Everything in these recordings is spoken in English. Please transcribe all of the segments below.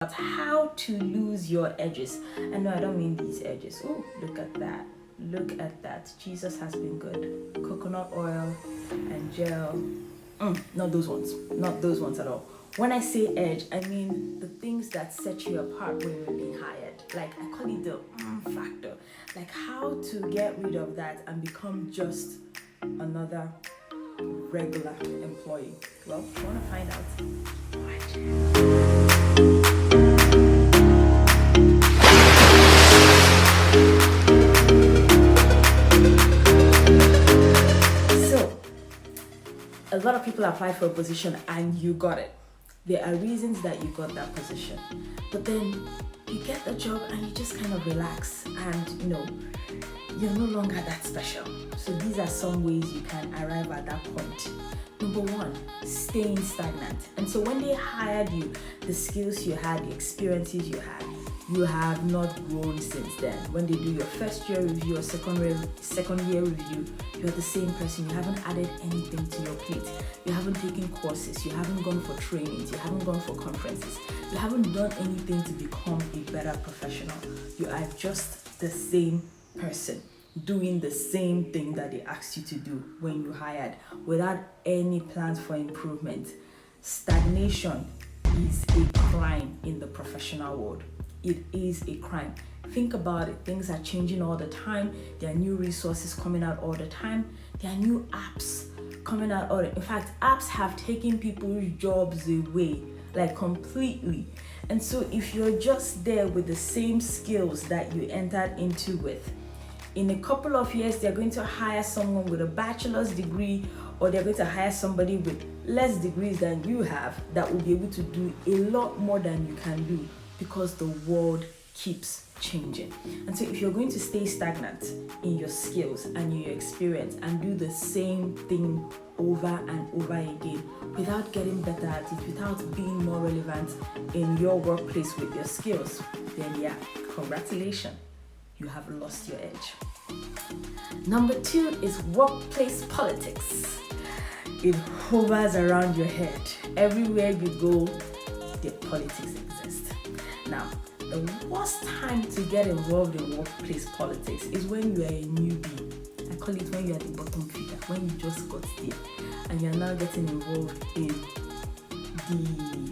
about how to lose your edges. And no, I don't mean these edges. Oh, look at that. Look at that. Jesus has been good. Coconut oil and gel. Not those ones. Not those ones at all. When I say edge, I mean the things that set you apart when you're being hired. Like, I call it the factor. Like, how to get rid of that and become just another regular employee. Well, if you want to find out, watch. A lot of people apply for a position and you got it. There are reasons that you got that position. But then you get the job and you just kind of relax and you're no longer that special. So these are some ways you can arrive at that point. Number one, staying stagnant. And so when they hired you, the skills you had, the experiences you had, you have not grown since then. When they do your first year review or second year review, you're the same person. You haven't added anything to your plate. You haven't taken courses. You haven't gone for trainings. You haven't gone for conferences. You haven't done anything to become a better professional. You are just the same person doing the same thing that they asked you to do when you hired without any plans for improvement. Stagnation is a crime in the professional world. It is a crime. Think about it. Things are changing all the time. There are new resources coming out all the time. There are new apps coming out in fact, apps have taken people's jobs away, like completely. And so if you're just there with the same skills that you entered into with, in a couple of years, they're going to hire someone with a bachelor's degree, or they're going to hire somebody with less degrees than you have that will be able to do a lot more than you can do, because the world keeps changing. And so if you're going to stay stagnant in your skills and in your experience and do the same thing over and over again without getting better at it, without being more relevant in your workplace with your skills, then yeah, congratulations, you have lost your edge. Number two is workplace politics. It hovers around your head. Everywhere you go, the politics exist. Now, the worst time to get involved in workplace politics is when you are a newbie. I call it when you are the bottom feeder, when you just got there and you're now getting involved in the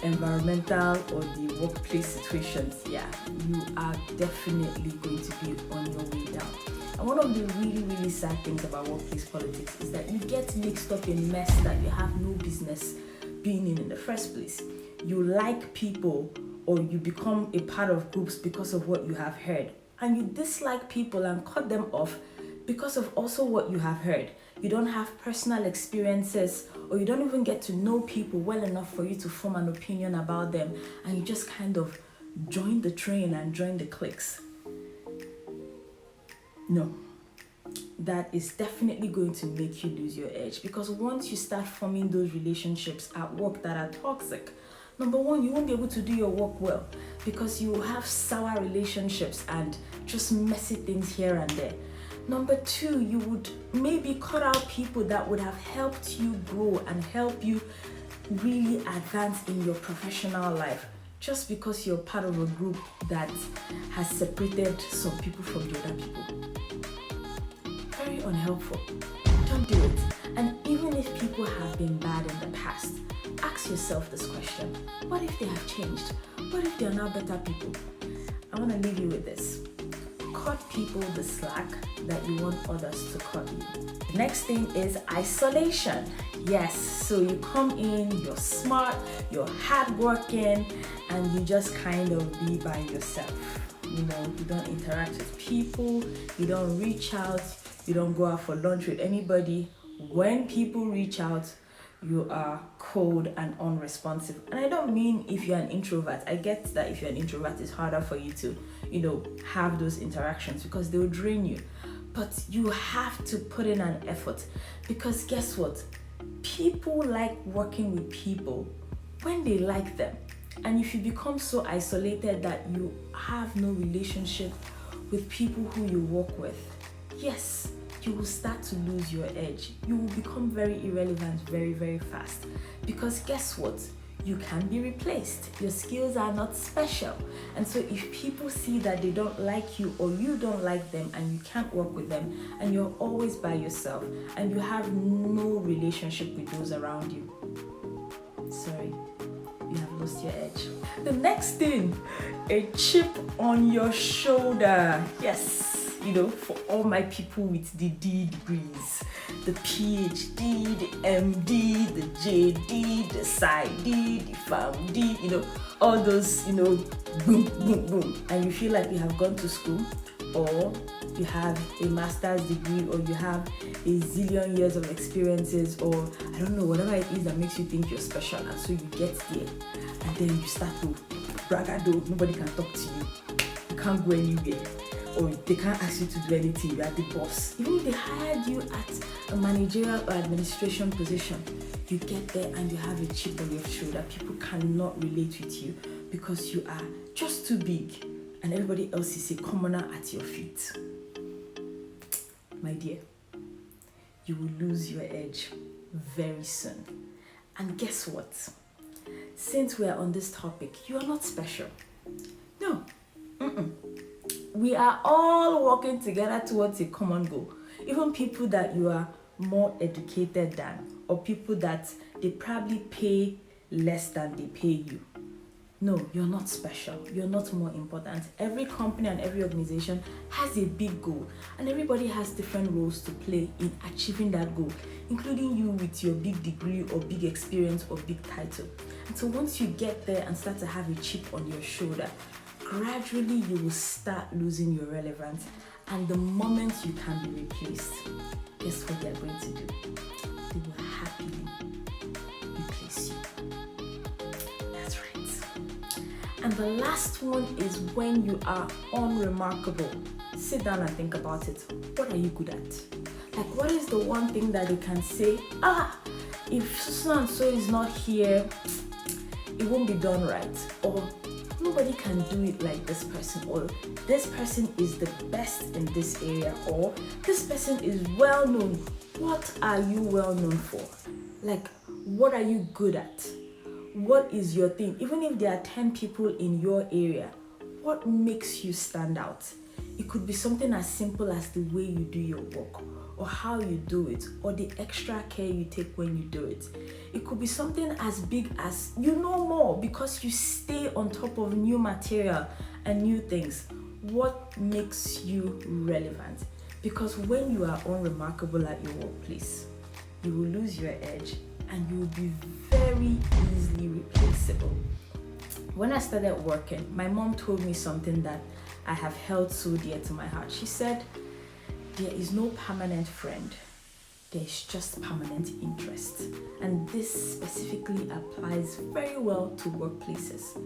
environmental or the workplace situations. Yeah, you are definitely going to be on your way down. And one of the really, really sad things about workplace politics is that you get mixed up in mess that you have no business being in the first place. You like people, or you become a part of groups because of what you have heard. And you dislike people and cut them off because of also what you have heard. You don't have personal experiences, or you don't even get to know people well enough for you to form an opinion about them, and you just kind of join the train and join the cliques. No, that is definitely going to make you lose your edge, because once you start forming those relationships at work that are toxic, number one, you won't be able to do your work well because you have sour relationships and just messy things here and there. Number two, you would maybe cut out people that would have helped you grow and help you really advance in your professional life, just because you're part of a group that has separated some people from the other people. Very unhelpful. Don't do it. And even if people have been bad in the past, ask yourself this question: what if they have changed? What if they are now better people? I want to leave you with this. Cut people the slack that you want others to cut you. The next thing is isolation. Yes, so you come in, you're smart, you're hardworking, and you just kind of be by yourself. You don't interact with people, you don't reach out, you don't go out for lunch with anybody. When people reach out, you are cold and unresponsive. And I don't mean if you're an introvert. I get that if you're an introvert, it's harder for you to, have those interactions because they will drain you. But you have to put in an effort, because guess what? People like working with people when they like them. And if you become so isolated that you have no relationship with people who you work with, yes, you will start to lose your edge. You will become very irrelevant very, very fast. Because guess what? you can be replaced. Your skills are not special. And so if people see that they don't like you or you don't like them and you can't work with them and you're always by yourself and you have no relationship with those around you, sorry, you have lost your edge. The next thing, a chip on your shoulder. Yes. For all my people with the D degrees, the PhD, the MD, the JD, the PsyD, the PharmD, all those, boom, boom, boom. And you feel like you have gone to school, or you have a master's degree, or you have a zillion years of experiences, or I don't know, whatever it is that makes you think you're special. And so you get there, and then you start to bragado. Nobody can talk to you. You can't go anywhere. Or they can't ask you to do anything, you are the boss. Even if they hired you at a managerial or administration position, you get there and you have a chip on your shoulder. People cannot relate with you because you are just too big and everybody else is a commoner at your feet. My dear, you will lose your edge very soon. And guess what? Since we're on this topic, you are not special. No. We are all working together towards a common goal. Even people that you are more educated than, or people that they probably pay less than they pay you. No, you're not special. You're not more important. Every company and every organization has a big goal, and everybody has different roles to play in achieving that goal, including you with your big degree or big experience or big title. And so once you get there and start to have a chip on your shoulder, gradually you will start losing your relevance, and the moment you can be replaced, guess what they're going to do? They will happily replace you. That's right. And the last one is when you are unremarkable. Sit down and think about it. What are you good at? Like, what is the one thing that they can say, if so and so is not here, it won't be done right, or nobody can do it like this person, or this person is the best in this area, or this person is well known. What are you well known for? Like, what are you good at? What is your thing? Even if there are 10 people in your area, what makes you stand out? It could be something as simple as the way you do your work, or how you do it, or the extra care you take when you do it. It could be something as big as you know more because you stay on top of new material and new things. What makes you relevant? Because when you are unremarkable at your workplace, you will lose your edge and you will be very easily replaceable. When I started working, my mom told me something that I have held so dear to my heart. She said, there is no permanent friend, there is just permanent interest. And this specifically applies very well to workplaces.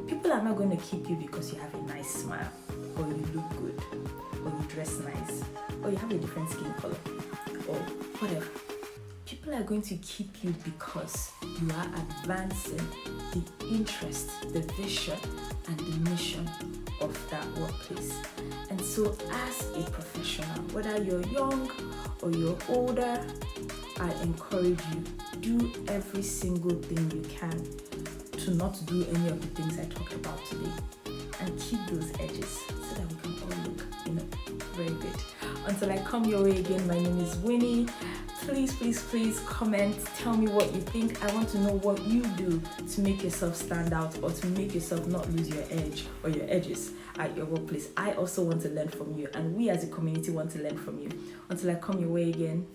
People are not going to keep you because you have a nice smile, or you look good, or you dress nice, or you have a different skin color, or whatever. People are going to keep you because you are advancing the interest, the vision, and the mission of that workplace. And so as a professional, whether you're young or you're older, I encourage you, do every single thing you can to not do any of the things I talked about today, and keep those edges so that we can all look, very good. Until I come your way again, my name is Winie. Please comment, tell me what you think. I want to know what you do to make yourself stand out, or to make yourself not lose your edge or your edges at your workplace. I also want to learn from you, and we as a community want to learn from you. Until I come your way again,